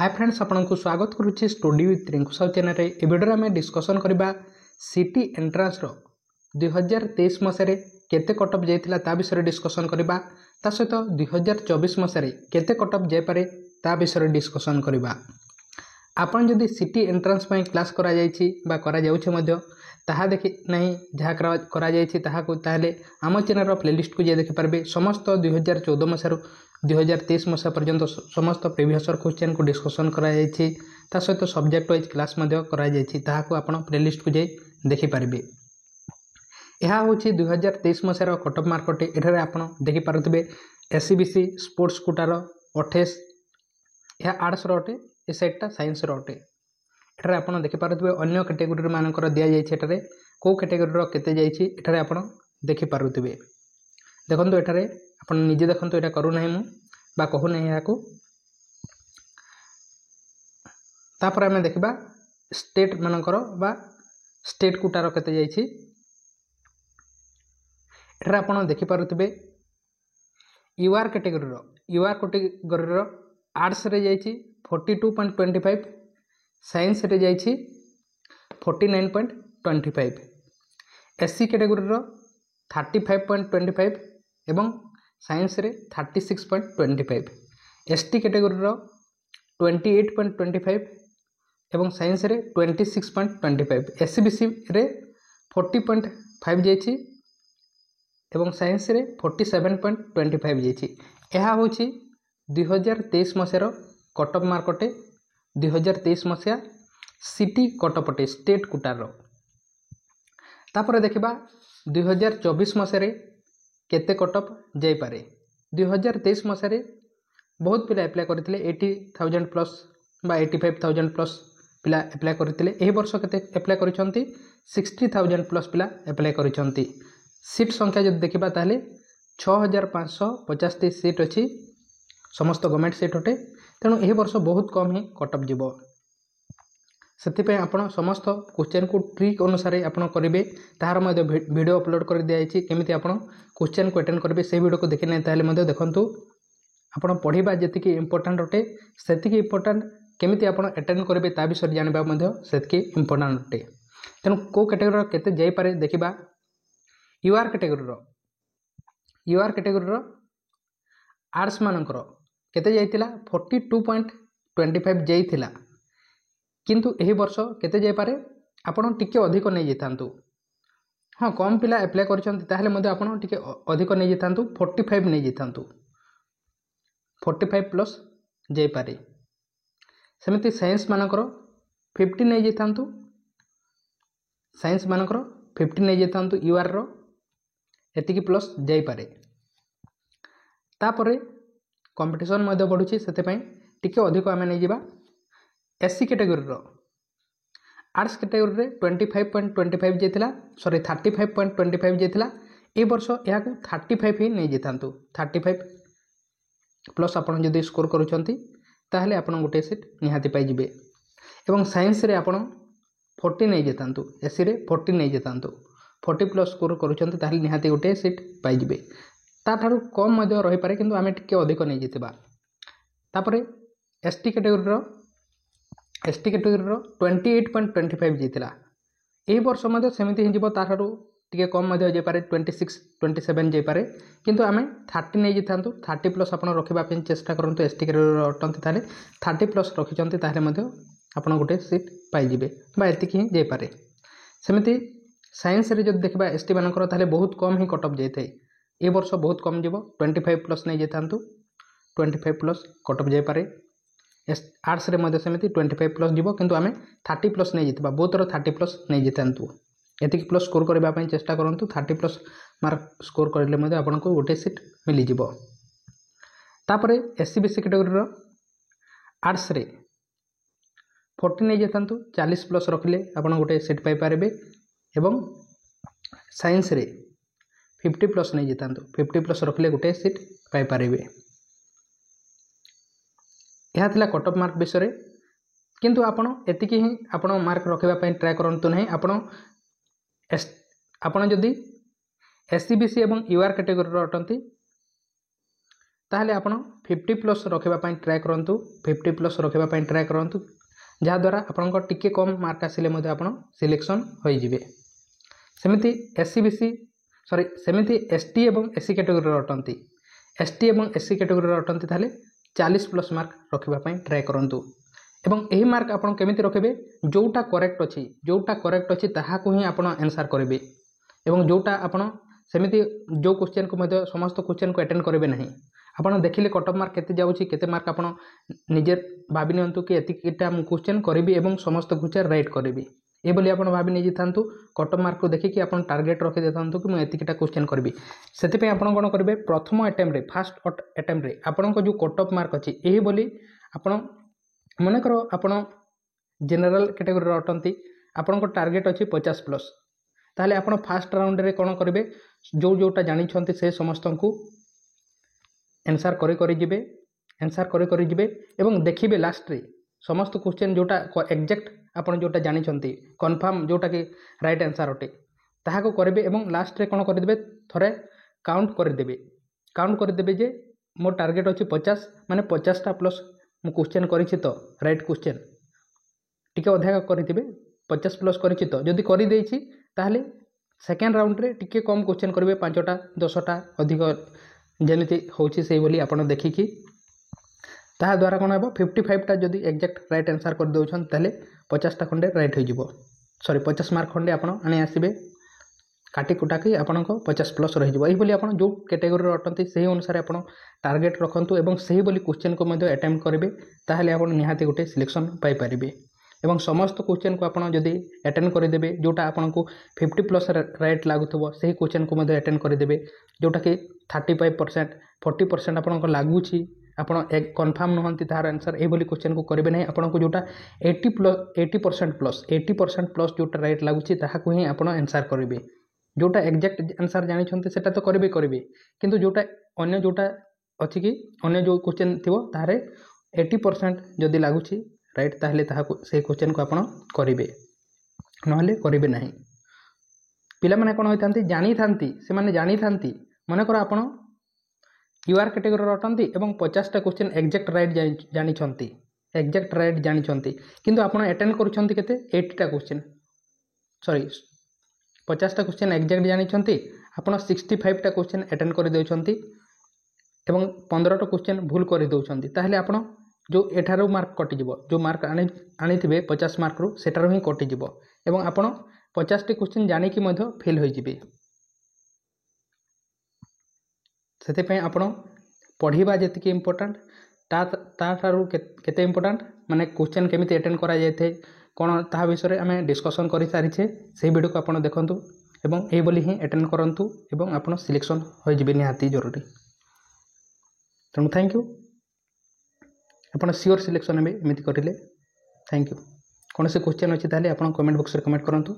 हाय friends, आपको स्वागत करुच्ची study with Rinku Sahu channel रे। ए वीडियो में डिस्कसन करबा सिटी एंट्रांस रो 2023 मसीह केते कटअप जाइतिला ता विषय डिस्कसन करबा। ता सहित 2024 मसीह केते कटअप जाय पारे ता विषय डिस्कसन करबा। आपन जदि सिटी एंट्रांस पई क्लास करा जायछि बा करा जाउछे मध्य ताहा देखि नहीं जहाँ करा जायछि ताहा को ताहले आम चैनल रो प्लेलिस्ट को जे देखि पारबे। समस्त 2014 मसीह 2023 मसीहा पर्यंत समस्त प्रीवियस क्वेश्चन को डिस्कसन करा जायछि। ता सहित सब्जेक्ट वाइज क्लास मध्य करा जायछि, ताहा को आपण प्लेलिस्ट को जे देखि पारबे। यह हूँ 2023 मसीहार कटअप मार्क अटे। एठारे आपण देखि पारुथिबे एससीबीसी स्पोर्ट्स कोटार 28 यह आर्ट्स रो अटे, ए सेटटा साइंस रो अटे। एठारे आपण देखि पारुथिबे अन्य कैटेगरी मानकर दिया जायछि। एठारे को कैटेगरी रो केते जायछि एठारे आपण देखि पारुथिबे। देखंतु एठारे आपण निजे देखंतु, एटा करू नाही मु बा कहू नाही याकू। तापर हमें देखिबा स्टेट मानकर बा स्टेट कोटार केते जायछि। एठारे आपण देखि पारुथिबे यूआर कैटेगरी रो आर्ट्स रे जायछि 42.25, साइंस रे जायछि 49.25, एससी कैटेगरी रो 35.25 एवं साइंस रे 36.25, एसटी कैटेगरी रो 28.25 एवं साइंस रे 26.25, एससीबीसी रे 40.5 जायछि एवं साइंस रे 47.25 जायछि। यह हूँ 2023 मसीहार कटअप मार्क अटे। 2023 मसीहा सिटी कटअप अटे स्टेट कोटार। तापर देखिबा 2024 मसीह केते कटअप जाई पारे। 2023 मसीह बहुत पिला अप्लाई करथिले 80,000 प्लस बा 85,000 प्लस पिला अप्लाई करथिले। एही वर्ष केते अप्लाई करिसंती 60,000 प्लस पिला अप्लाई करिसंती। सीट संख्या जब देखिबा ताहले 6,585 सीट अछि, समस्त गवर्नमेंट सीट अटे। तेणु एही वर्ष बहुत कम ही कटअप जीवो। सेतिपय आपण समस्त क्वेश्चन को ट्रिक अनुसार आपण करिवे। ताहार मध्ये वीडियो अपलोड कर दिया जायछि, केमिति आपण क्वेश्चन को अटेंड करिवे। से वीडियो को देखि नै ताहले मध्ये देखंतु आपण पढिबा जेतिकी इंपोर्टेंट अटे सेतिकी इंपोर्टेंट केमिति आपण अटेंड करिवे ता विषय जानिबा मध्ये सेतिकी इंपोर्टेंट अटे। तेणु को कैटेगरी केते जाई पारे देखिबा। यूआर कैटेगरी आर्ट्स मानकर केते जाइतिला 42.25 जाइतिला, किंतु एही वर्ष केते जाई पारे आपण टिके अधिक नै जेतांतु। हाँ, कम पिला अप्लाई करछंती ताहले मध्ये आपण टिके अधिक नै जेतांतु, 45 नै जेतांतु, 45 प्लस जाई पारे। सेमिति साइंस मानकर 50 नै जेतांतु, साइंस मानकर 50 नै जेतांतु। यूआर रो एतिकी प्लस जाई पारे। तापरे कंपटीशन मध्ये बढ़ुछि, सेते पई टिके अधिक आमे नै जिबा। एससी कैटेगरी रो आर्ट्स कैटेगरी रे 25.25 जेतिला, सॉरी 35.25 जेतिला। ए वर्ष याकू 35 ही नै जेतांतु। 35 प्लस आपण जदि स्कोर करूछंती ताहले आपण गोटे सीट निहाती पाई जिबे। एवं साइंस रे आपण 40 नै जेतांतु, एससी रे 40 नै जेतांतु। 40 प्लस स्कोर करूछंती ताहले निहाती गोटे सीट पाई जिबे। ता थारु कम मध्ये रहि पारे, किंतु आमे टिके अधिक नै जितबा। तापरे एसटी कैटेगरी रो 28.25 जेतिला। एही वर्ष मध्ये सेमिति हि जिवो, ता थारु टिके कम मध्ये जे पारे 26-27 जे पारे, किंतु आमे 30 नै जितांतु। 30 प्लस आपण रखिबा पे चेष्टा करंतु। एसटी कैटेगरी अटंती ताले 30 प्लस रखिचंती ताले मध्ये आपण गोटे सीट पाई जिबे बा एतिकी हि जे पारे। सेमिति साइंस रे जब देखबा एसटी मानकर ताले बहुत कम ही कटअप जाइथाय। ए वर्ष बहुत कम जीवो, 25 प्लस नै जेतांतु, 25 प्लस कटअप जाई पारे। आर्ट्स रे मध्ये सेमिति 25 प्लस जीवो, किंतु आमे 30 प्लस नै जितबा। बोथर 30 प्लस नै जेतांतु। एतिकी प्लस स्कोर करबा पई चेष्टा करंतु। 30 प्लस मार्क स्कोर करले मध्ये आपनको गोटे सीट मिली जिवो। तापरे एससीबीसी कैटेगरी रो आर्ट्स रे 40 नै जेतांतु, 40 प्लस रखले आपण गोटे सीट पाई पारबे। एवं साइंस रे 50 प्लस नहीं जेतांतु, 50 प्लस रखले गोटे सीट पाई पारिबे। यह थिला कटअप मार्क विषय। किंतु आपण एतिकी ही आपण मार्क रखिबा पई ट्राई करंतु नहीं। आपण जदि एससीबीसी एवं यूआर कैटेगरी रो अटंती ताहले आपण 50+ रखिबा ट्राए करंतु 50+ रखिबा ट्राए करंतु जहाँद्वारा आपण टिके कम मार्क आसिले मध्य आपण सिलेक्शन हो जिवे। सेमिति एससी सॉरी सेमिति एसटी एवं एससी कैटेगरी अटंती एसटी एवं एससी कैटेगरी अटंती ताहले 40+ मार्क रखिबा ट्राए करंतु एवं एही मार्क आपण केमिति रखिबे जोटा करेक्ट अछि ताहाकु ही आपण आंसर करिवे एवं जोटा आपण सेमिति जो क्वेश्चन को मध्य समस्त क्वेश्चन को अटेंड करिवे नहीं। आपण देखिले कट ऑफ मार्क केते जाउछि केते मार्क आपण निजे भाबि नियंतु कि एतिकिटा मु क्वेश्चन करिवि एवं समस्त क्वेश्चन राइट करिवि ए बोली आपण भाबि नै जिथांतु कट ऑफ मार्क को देखि कि आपण टारगेट रखि देथांतु कि मु एतिकिटा क्वेश्चन करिवि। सेति पे आपण कोन करिवे प्रथम अटेम्प्ट रे फर्स्ट अटेम्प्ट रे आपण को जो कट ऑफ मार्क अछि एही बोली आपण मने करो आपण जनरल कैटेगरी अटंती आपण को टारगेट अछि 50+ ताहले आपण फर्स्ट राउंड रे कोन करिवे जो जोटा जानि छंती से समस्त को आंसर करि जिवे एवं देखिबे लास्ट रे समस्त क्वेश्चन जोटा एग्जैक्ट आपण जोटा जानि छंती कंफर्म जोटा कि राइट आंसर अटे ताहा को करिवे एवं लास्ट रे कोन करि देबे थरे काउंट करि देबे जे मोर टारगेट अछि 50 माने 50टा प्लस मु क्वेश्चन करिछि तो राइट क्वेश्चन टिके अधा करिथिबे 50+ करिछि तो जदि करि देछि ताहले सेकेंड राउंड रे टिके कम क्वेश्चन करिवे 5टा 10टा अधिक जेमिति होछि सेही बोली आपण देखिकि ताहा द्वारा कोन हेबो 55टा जदि एग्जैक्ट राइट आंसर कर दउछन ताहले 50टा खंडे राइट हो जिवो सॉरी 50 मार्क खंडे आपण आने आसीबे काटी कुटा कि आपण को 50+ रहि जिवो एही बोली आपण जो कैटेगरी रे अटंती सेही अनुसार आपण टारगेट रखंतु एवं सेही बोली क्वेश्चन को मध्य अटेम्प्ट करिवे ताहले आपण निहाती गोटे सिलेक्शन पाई परिबे एवं समस्त क्वेश्चन को आपण जदि अटेंड कर देबे जोटा आपण को 50+ राइट लागुथबो सेही क्वेश्चन को मध्य अटेंड कर देबे जोटा कि 35% 40% आपण को लागुछि आपण एक कंफर्म नहंती तार आंसर ए बोली क्वेश्चन को करिवे नै आपण को जोटा 80% प्लस जोटा राइट लागुछि ताहा को ही आपण आंसर करिवे जोटा एग्जैक्ट आंसर जानि छंती सेटा तो करिवे किंतु जोटा अन्य जोटा अछि कि अन्य जो क्वेश्चन थिबो तारे 80% जदि लागुछि राइट ताहले ताहा से क्वेश्चन को आपण करिवे नहले करिवे नाही। पिला माने कोन होइथांती जानि थांती से माने जानि थांती माने कर आपण यूआर कैटेगरी अटंती एवं 50टा क्वेश्चन एग्जैक्ट राइट जानि छंती किंतु आपण अटेंड करूछंती केते 80टा क्वेश्चन सॉरी 50टा क्वेश्चन एग्जैक्ट जानि छंती आपण 65टा क्वेश्चन अटेंड कर देउछंती एवं 15टा क्वेश्चन भूल कर देउछंती ताहले आपण जो एठारो मार्क कटिजिवो जो मार्क आनिथिबे 50 मार्क रु सेटारो ही कटिजिवो एवं आपण 50टी क्वेश्चन जानि कि मध्य फेल होई जिवे सेते पय आपण पढिबा जेतिके इंपोर्टेंट ताठारु केते इंपोर्टेंट माने क्वेश्चन केमिति अटेंड करा जायथे कोन ताहा विषय आमे डिस्कशन करि सारिछे सेही वीडियो को आपण देखंतु एवं एही बोली ही अटेंड करंतु एवं आपण सिलेक्शन होई जिवे निहाती जरूरी तेणु थैंक यू आपण सियोर सिलेक्शन में एमती करेंगे थैंक यू कौन से क्वेश्चन अच्छी ताले आपण कमेंट बॉक्स रे कमेंट करंतु।